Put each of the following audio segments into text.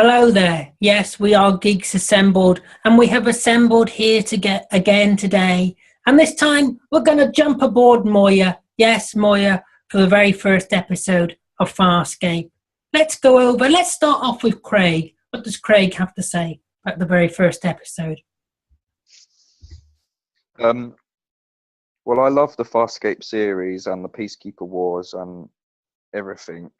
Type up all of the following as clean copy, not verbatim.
Hello there. Yes, we are Geeks Assembled, and we have assembled here to get again today. And this time, we're going to jump aboard Moya. Yes, Moya, for the very first episode of Farscape. Let's start off with Craig. What does Craig have to say about the very first episode? Well, I love the Farscape series and the Peacekeeper Wars and everything.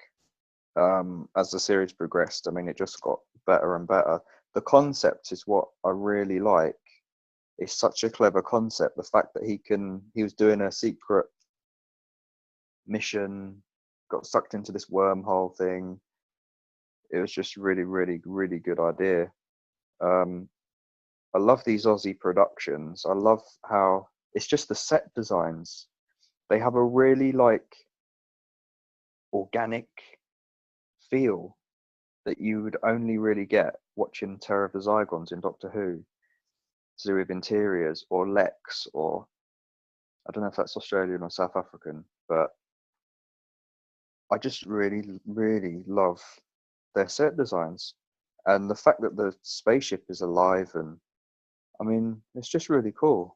As the series progressed, I mean, it just got better and better. The concept is what I really like. It's such a clever concept. The fact that he was doing a secret mission, got sucked into this wormhole thing. It was just really, really, really good idea. I love these Aussie productions. I love how it's just the set designs. They have a really organic feel that you would only really get watching Terror of the Zygons in Doctor Who, to do with interiors, or Lex, or I don't know if that's Australian or South African, but I just really, really love their set designs. And the fact that the spaceship is alive, and I mean, it's just really cool.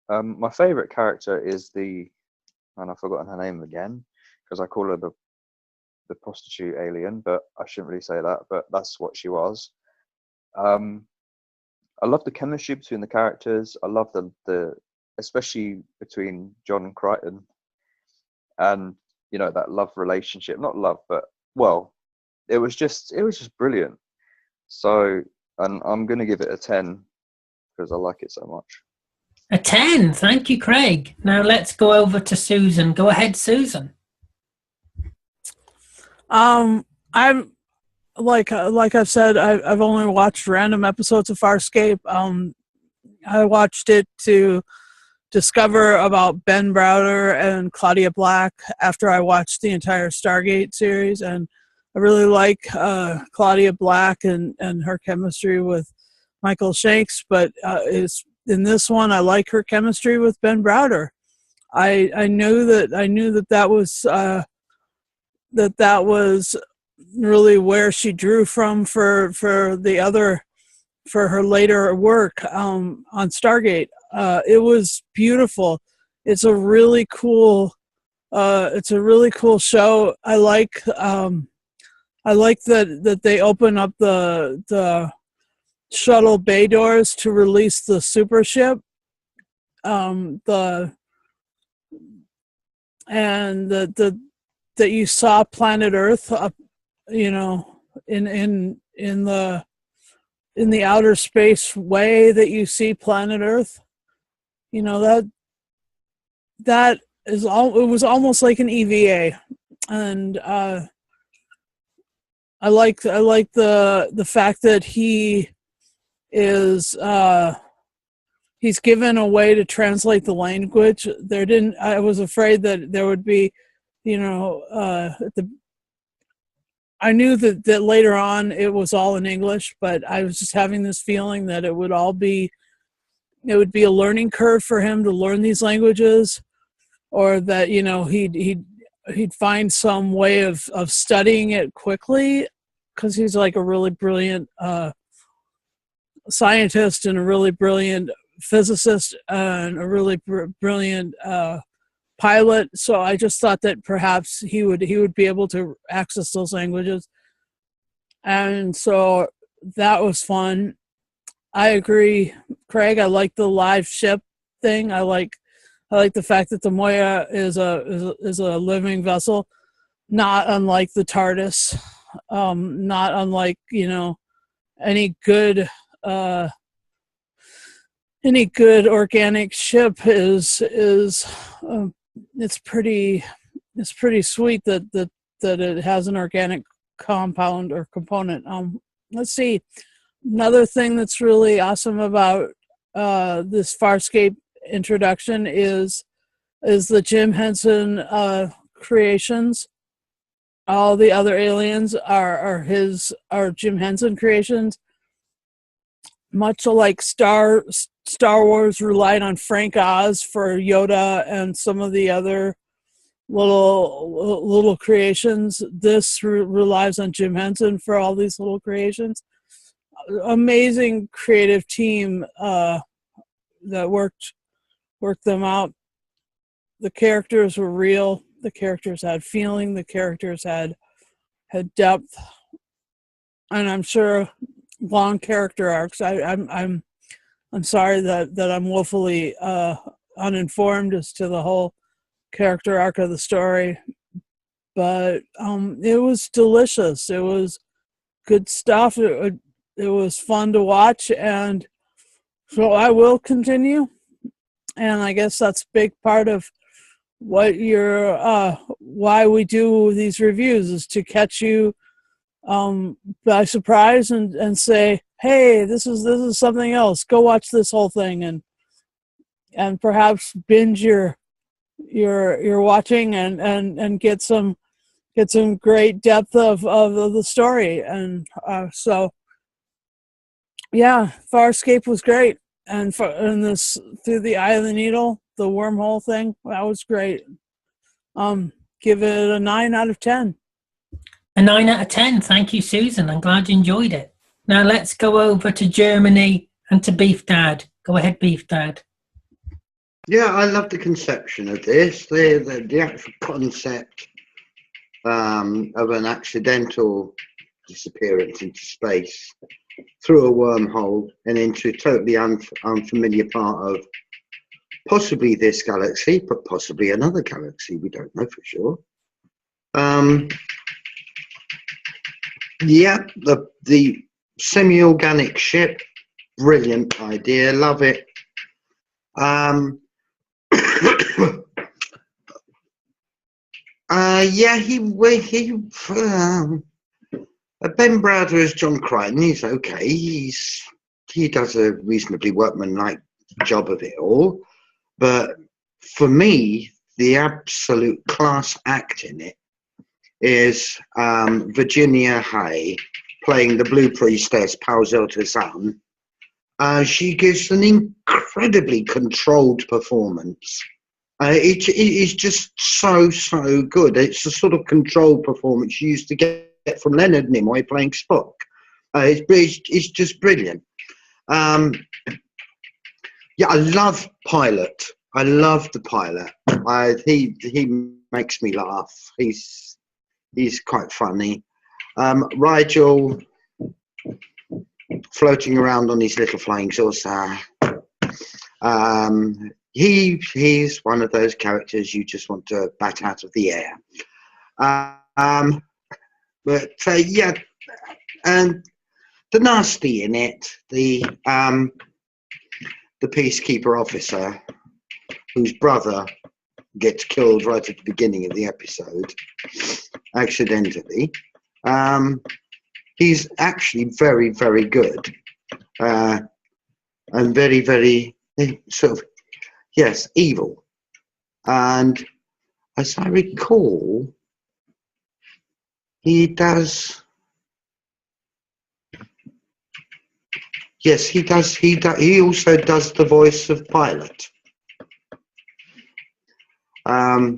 My favourite character is and I've forgotten her name again, because I call her the prostitute alien, but I shouldn't really say that, but that's what she was. I love the chemistry between the characters. I love the especially between John and Crichton, and that love relationship. Not love, but well, it was just brilliant. So, and I'm gonna give it a 10 because I like it so much. A 10. Thank you, Craig. Now let's go over to Susan. Go ahead, Susan. I'm like I've said, I've only watched random episodes of Farscape. I watched it to discover about Ben Browder and Claudia Black after I watched the entire Stargate series, and I really like Claudia Black and her chemistry with Michael Shanks, but in this one I like her chemistry with Ben Browder. I knew that was really where she drew from for her later work on Stargate. It was beautiful. It's a really cool show. I like that they open up the shuttle bay doors to release the super ship. That you saw planet Earth up, in the outer space way that you see planet Earth. That is all. It was almost like an EVA, and I like the fact that he is he's given a way to translate the language. I was afraid that there would be, I knew that later on it was all in English, but I was just having this feeling that it would be a learning curve for him to learn these languages, or that he'd find some way of studying it quickly, because he's like a really brilliant scientist and a really brilliant physicist and a really brilliant pilot. So I just thought that perhaps he would be able to access those languages, and so that was fun. I agree, Craig. I like the live ship thing. I like the fact that the Moya is a living vessel, not unlike the TARDIS, not unlike any good organic ship is it's pretty sweet that it has an organic compound or component. Let's see. Another thing that's really awesome about this Farscape introduction is the Jim Henson creations. All the other aliens are Jim Henson creations. Much like Star Wars relied on Frank Oz for Yoda and some of the other little creations. This relies on Jim Henson for all these little creations. Amazing creative team that worked them out. The characters were real. The characters had feeling. The characters had depth, and I'm sure long character arcs. I'm sorry that I'm woefully uninformed as to the whole character arc of the story, but it was delicious. It was good stuff. It was fun to watch, and so I will continue. And I guess that's a big part of what why we do these reviews, is to catch you by surprise and say, hey, this is something else. Go watch this whole thing, and perhaps binge your watching and get some great depth of the story. And so yeah, Farscape was great, and this Through the Eye of the Needle, the wormhole thing, that was great. Give it a 9 out of 10. A 9 out of 10. Thank you, Susan. I'm glad you enjoyed it. Now let's go over to Germany and to Beef Dad. Go ahead, Beef Dad. Yeah, I love the conception of this. The actual concept of an accidental disappearance into space through a wormhole and into a totally unfamiliar part of possibly this galaxy, but possibly another galaxy. We don't know for sure. Yeah, the semi-organic ship, brilliant idea, love it. Yeah, Ben Browder as John Crichton, he's okay. He does a reasonably workmanlike job of it all. But for me, the absolute class act in it is Virginia Hay playing the Blue Priestess, Pal Zeltazan. She gives an incredibly controlled performance. It is just so good. It's the sort of controlled performance you used to get from Leonard Nimoy playing Spock. It's just brilliant. Yeah, I love Pilot. I love the pilot. He makes me laugh. He's quite funny. Rigel floating around on his little flying saucer. He's one of those characters you just want to bat out of the air. But yeah, and the nasty in it, the peacekeeper officer whose brother gets killed right at the beginning of the episode, accidentally. He's actually very, very good, and very, very sort of, yes, evil. And as I recall, he does. Yes, he does. He also does the voice of Pilot. So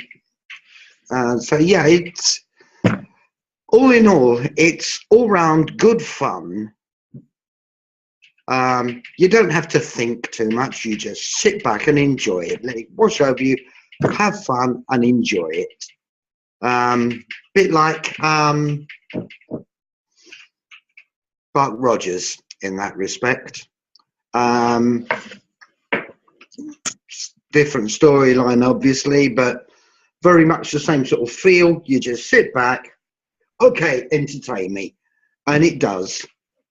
yeah, it's all in all, it's all round good fun. You don't have to think too much. You just sit back and enjoy it. Let it wash over you. Have fun and enjoy it. Bit like Buck Rogers in that respect. Different storyline, obviously, but very much the same sort of feel. You just sit back, okay, entertain me, and it does,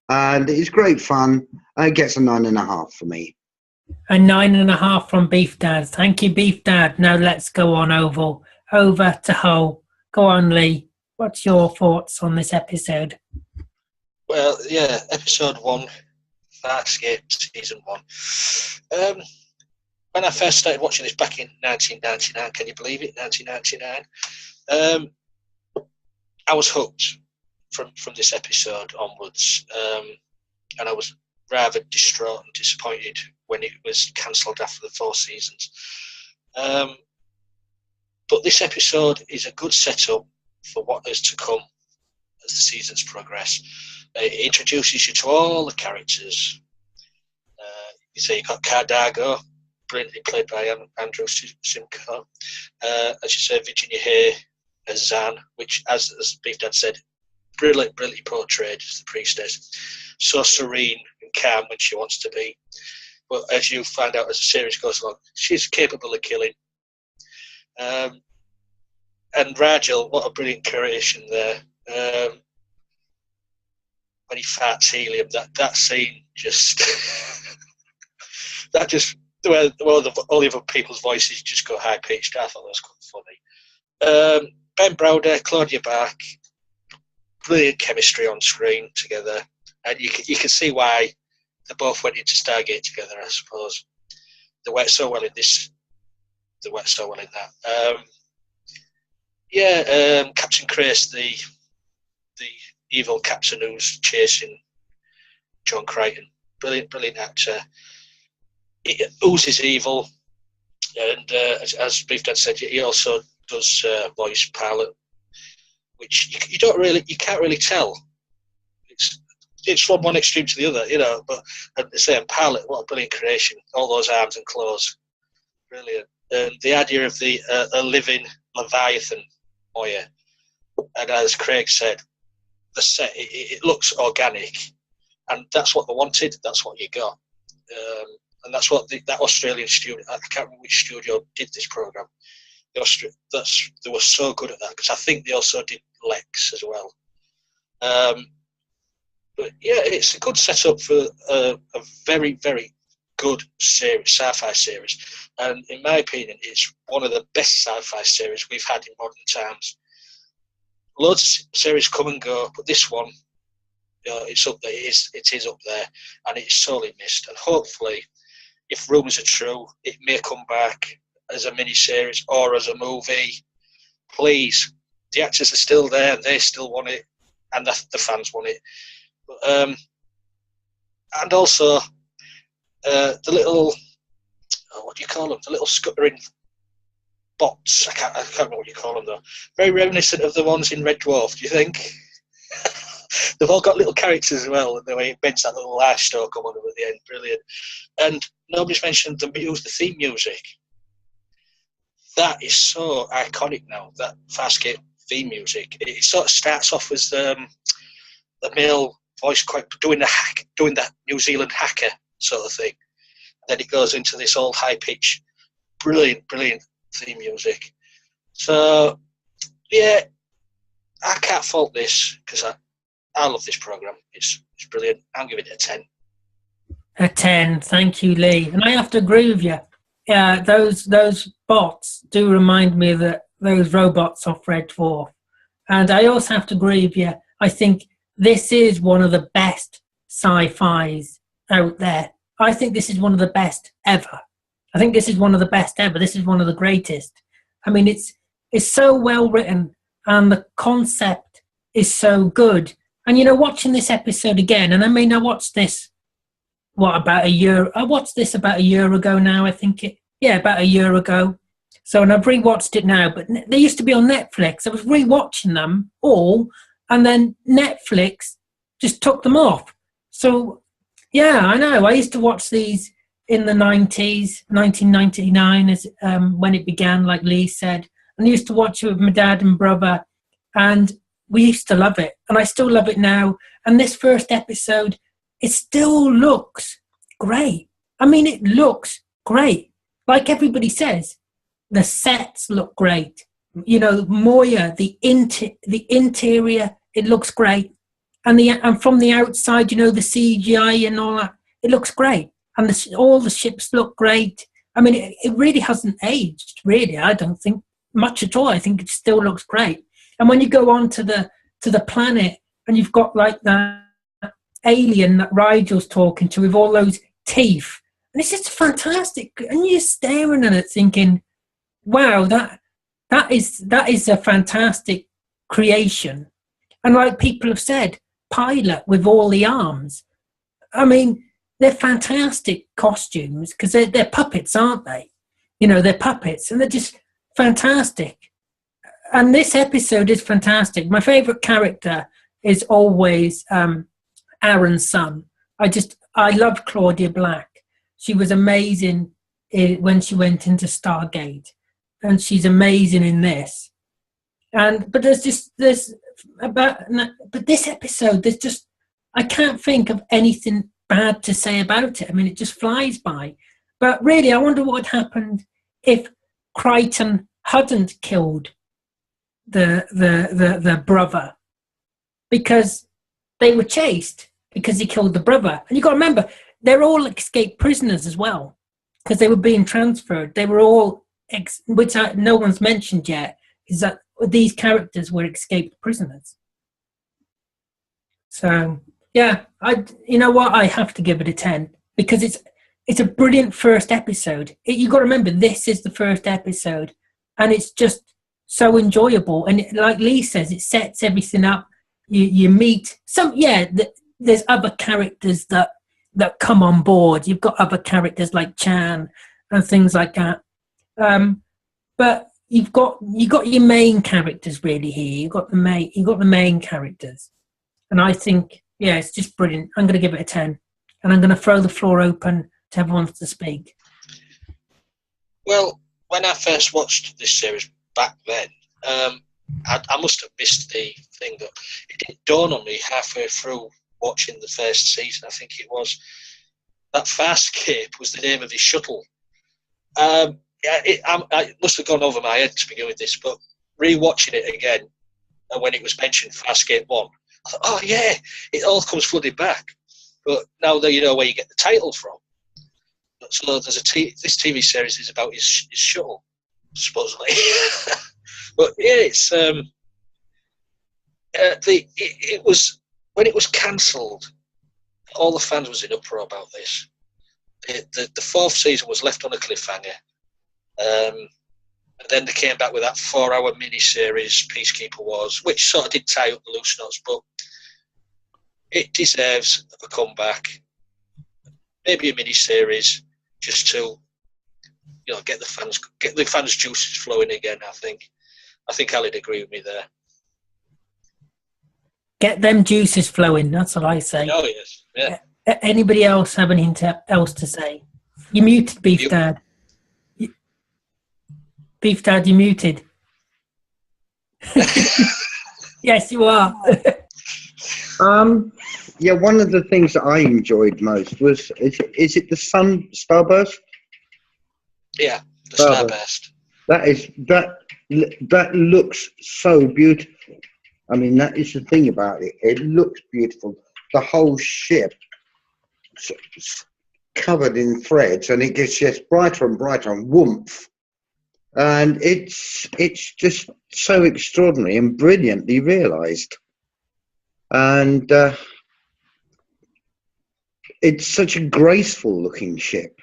and it's great fun. It gets a 9.5 for me. A 9.5 from Beef Dad. Thank you, Beef Dad. Now let's go on over to Hull. Go on, Lee. What's your thoughts on this episode? Well, yeah, episode 1, Farscape, season 1. When I first started watching this back in 1999, can you believe it? 1999. I was hooked from this episode onwards, and I was rather distraught and disappointed when it was cancelled after the 4 seasons. But this episode is a good setup for what is to come as the seasons progress. It introduces you to all the characters. You say you got Cardago, brilliantly played by Andrew Simcoe. As you say, Virginia Hay as Zan, which, as Beef Dad said, brilliantly portrayed as the priestess. So serene and calm when she wants to be. But as you find out as the series goes along, she's capable of killing. And Rajal, what a brilliant creation there. When he farts helium, that scene just... that just... Well, all the other people's voices just go high-pitched. I thought that was quite funny. Ben Browder, Claudia Bach, brilliant chemistry on screen together. And you can see why they both went into Stargate together, I suppose. They worked so well in this. They worked so well in that. Captain Crace, the evil captain who's chasing John Crichton. Brilliant actor. He oozes evil. And as Beef Dad said, he also does voice Pilot, which you can't really tell. It's from one extreme to the other, you know. But at the same Pilot, what a brilliant creation! All those arms and claws, brilliant. And the idea of a living Leviathan Moya, and as Craig said, the set it looks organic, and that's what they wanted. That's what you got, and that's what that Australian studio. I can't remember which studio did this program. They were so good at that, because I think they also did Lex as well. But yeah, it's a good setup for a very, very good series, sci-fi series. And in my opinion, it's one of the best sci-fi series we've had in modern times. Loads of series come and go, but this one, it's up there. It is up there, and it's sorely missed. And hopefully, if rumours are true, it may come back as a mini-series or as a movie. Please, the actors are still there, they still want it, and the fans want it. And also, the little, what do you call them? The little scuttering bots. I can't remember what you call them though. Very reminiscent of the ones in Red Dwarf. Do you think? They've all got little characters as well. The way it bends that little light stalk on them at the end, brilliant. And nobody's mentioned the theme music. That is so iconic now. That Farscape theme music. It sort of starts off as the male voice doing that New Zealand hacker sort of thing. And then it goes into this old high pitch, brilliant theme music. So yeah, I can't fault this, because I love this program. It's brilliant. I'm giving it a 10. A 10. Thank you, Lee. And I have to agree with you. Those bots do remind me of those robots off Red Dwarf. And I also have to agree with you. I think this is one of the best sci-fis out there. I think this is one of the best ever. I think this is one of the best ever. This is one of the greatest. I mean, it's so well written, and the concept is so good. And, you know, watching this episode again, and I mean, I watched this, about a year? I watched this about a year ago now, I think. About a year ago. So, and I've rewatched it now, but they used to be on Netflix. I was rewatching them all, and then Netflix just took them off. So, yeah, I know. I used to watch these in the 90s, 1999, when it began, like Lee said. And I used to watch it with my dad and brother, and we used to love it. And I still love it now. And this first episode, it still looks great. I mean, it looks great. Like everybody says, the sets look great. You know, Moya, the interior, it looks great. And from the outside, you know, the CGI and all that, it looks great. And all the ships look great. I mean, it really hasn't aged, really. I don't think much at all. I think it still looks great. And when you go on to the planet, and you've got like that alien that Rigel's talking to with all those teeth, and it's just fantastic. And you're staring at it thinking, wow, that is a fantastic creation. And like people have said, Pilot with all the arms. I mean, they're fantastic costumes, because they're puppets, aren't they? You know, they're puppets, and fantastic. And this episode is fantastic. My favorite character is always Aaron's son. I loved Claudia Black. She was amazing when she went into Stargate, and she's amazing in this. But this episode, I can't think of anything bad to say about it. I mean, it just flies by. But really, I wonder what had happened if Crichton hadn't killed the brother, because they were chased because he killed the brother. And you got to remember, they're all escaped prisoners as well, because they were being transferred. They were all, no one's mentioned yet, is that these characters were escaped prisoners. So yeah, you know what? I have to give it a 10 because it's a brilliant first episode. You got to remember, this is the first episode, and it's just so enjoyable. And like Lee says, it sets everything up. You meet some, there's other characters that come on board. You've got other characters like Chan and things like that. But you've got your main characters really here. You've got the main characters, and I think it's just brilliant. I'm going to give it a 10, and I'm going to throw the floor open to everyone to speak. Well, when I first watched this series back then, I must have missed the thing that it didn't dawn on me halfway through watching the first season. I think it was that Farscape was the name of his shuttle. I must have gone over my head to begin with this, but re-watching it again, and when it was mentioned Farscape 1, I thought, oh yeah, it all comes flooding back. But now that you know where you get the title from, so there's this TV series is about his shuttle, supposedly. But yeah, it's it was when it was cancelled, all the fans was in uproar about this. The fourth season was left on a cliffhanger. And then they came back with that 4-hour mini-series, Peacekeeper Wars, which sort of did tie up the loose knots, but it deserves a comeback. Maybe a mini-series, just to get the fans' juices flowing again. I think Ali'd agree with me there. Get them juices flowing. That's what I say. Oh yes, yeah. Anybody else have anything else to say? You muted, Beef Dad. Beef Dad, you muted. Yes, you are. One of the things that I enjoyed most was is it the Starburst? Yeah, the Starburst. That looks so beautiful. I mean, that is the thing about it. It looks beautiful. The whole ship covered in threads, and it gets just brighter and brighter and warmth. And it's just so extraordinary and brilliantly realised. And it's such a graceful looking ship.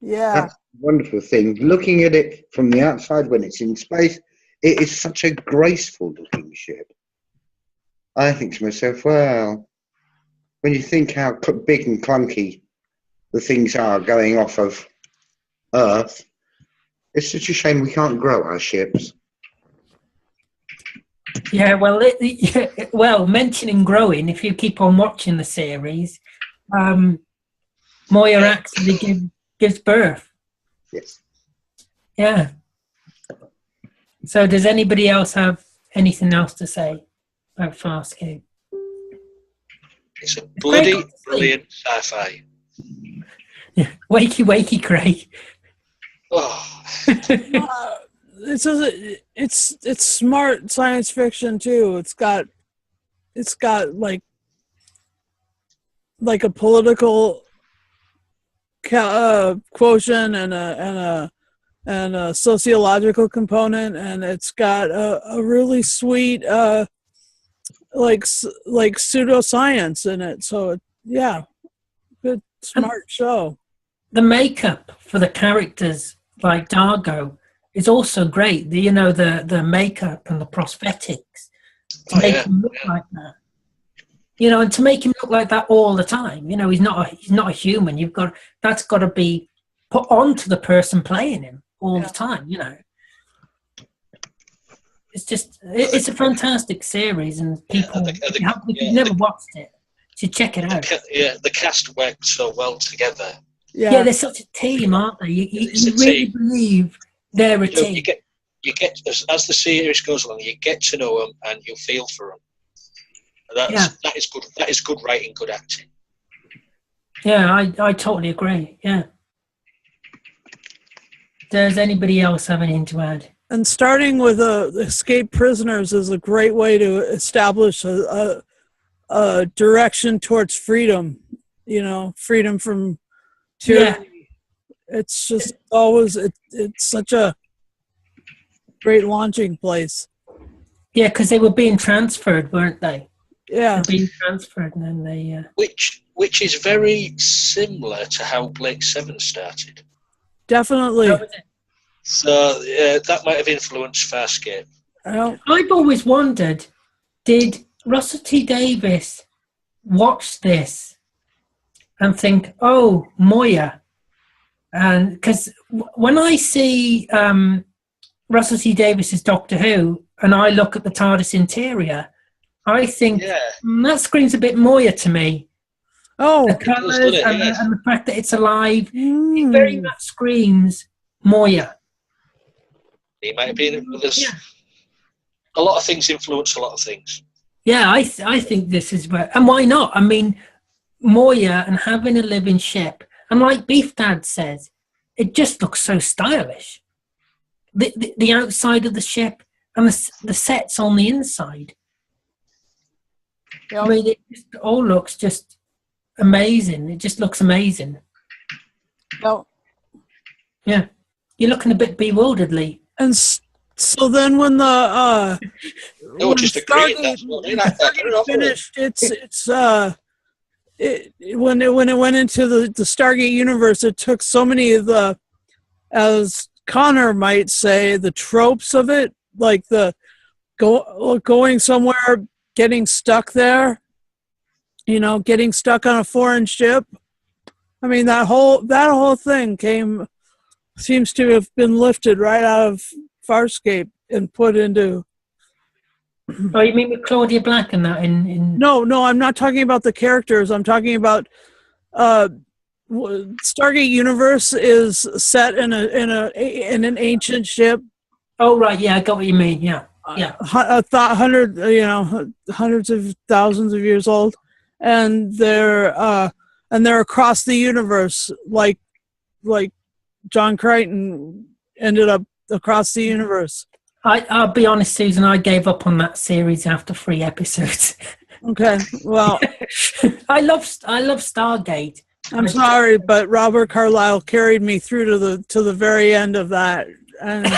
Yeah. That's a wonderful thing. Looking at it from the outside when it's in space, it is such a graceful looking ship. I think to myself, well, when you think how big and clunky the things are going off of Earth, it's such a shame we can't grow our ships. Yeah, well, mentioning growing, if you keep on watching the series, Moya actually gives birth. Yes. Yeah. So does anybody else have anything else to say about Farscape? It's a bloody brilliant sci-fi. Yeah. Wakey, Craig. Oh. It's smart science fiction too. It's got like a political quotient and a sociological component, and it's got a really sweet like pseudoscience in it. So good smart show. The makeup for the characters like Dargo is also great. The makeup and the prosthetics to make him look like that. And to make him look like that all the time. He's not a human. That's got to be put onto the person playing him all the time, you know. It's just, it's a fantastic series, and people, if you've never watched it, should check it out. The cast worked so well together. Yeah, they're such a team, aren't they? You really believe they're a team. You get as the series goes along, you get to know them and you feel for them. That is good. That is good writing, good acting. Yeah, I totally agree. Yeah. Does anybody else have anything to add? And starting with escaped prisoners is a great way to establish a direction towards freedom. You know, freedom from tyranny. Yeah. It's just always it's such a great launching place. Yeah, because they were being transferred, weren't they? Yeah, being transferred, and then they. Which is very similar to how Blake 7 started. Definitely. So that might have influenced Farscape. I've always wondered, did Russell T Davies watch this and think, "Oh, Moya," and because when I see Russell T Davies's Doctor Who and I look at the TARDIS interior, I think that screams a bit Moya to me. Oh, the colours and the fact that it's alive, it very much screams Moya. It might have been. A lot of things influence a lot of things. Yeah, I think this is where, and why not? I mean, Moya and having a living ship, and like Beef Dad says, it just looks so stylish. The outside of the ship and the sets on the inside. Yep. I mean, it just all looks just amazing. It just looks amazing. Well, yeah, you're looking a bit bewilderedly. And so then when the Stargate finished, when it went into the Stargate universe, it took so many of the, as Connor might say, the tropes of it, like the going somewhere, getting stuck there, you know, getting stuck on a foreign ship. I mean, that whole thing seems to have been lifted right out of Farscape and put into. Oh, you mean with Claudia Black and that? No, I'm not talking about the characters. I'm talking about Stargate universe is set in an ancient ship. Oh right, yeah, I got what you mean. Yeah, yeah. Hundreds of thousands of years old, and they're across the universe, like John Crichton ended up across the universe. I'll be honest, Susan, I gave up on that series after 3 episodes. Okay, well, I love Stargate. I'm sorry, but Robert Carlyle carried me through to the very end of that. And,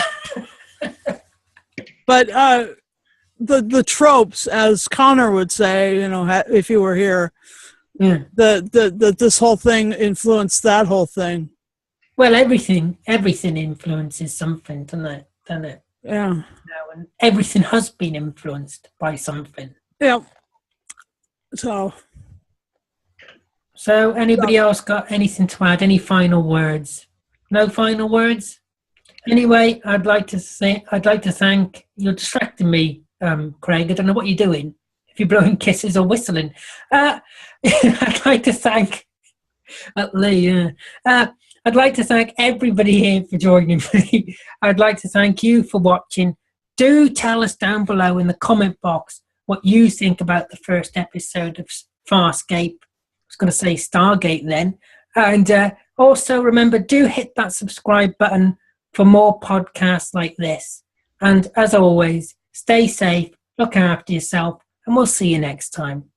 but the tropes, as Connor would say, you know, if he were here, this whole thing influenced that whole thing. Well, everything influences something, doesn't it? Yeah. And everything has been influenced by something. Yeah. So anybody else got anything to add? Any final words? No final words? Anyway, I'd like to thank, you're distracting me, Craig. I don't know what you're doing. If you're blowing kisses or whistling. I'd like to thank Lee. I'd like to thank everybody here for joining me. I'd like to thank you for watching. Do tell us down below in the comment box what you think about the first episode of Farscape. I was going to say Stargate then. And also remember, do hit that subscribe button for more podcasts like this. And as always, stay safe, look after yourself, and we'll see you next time.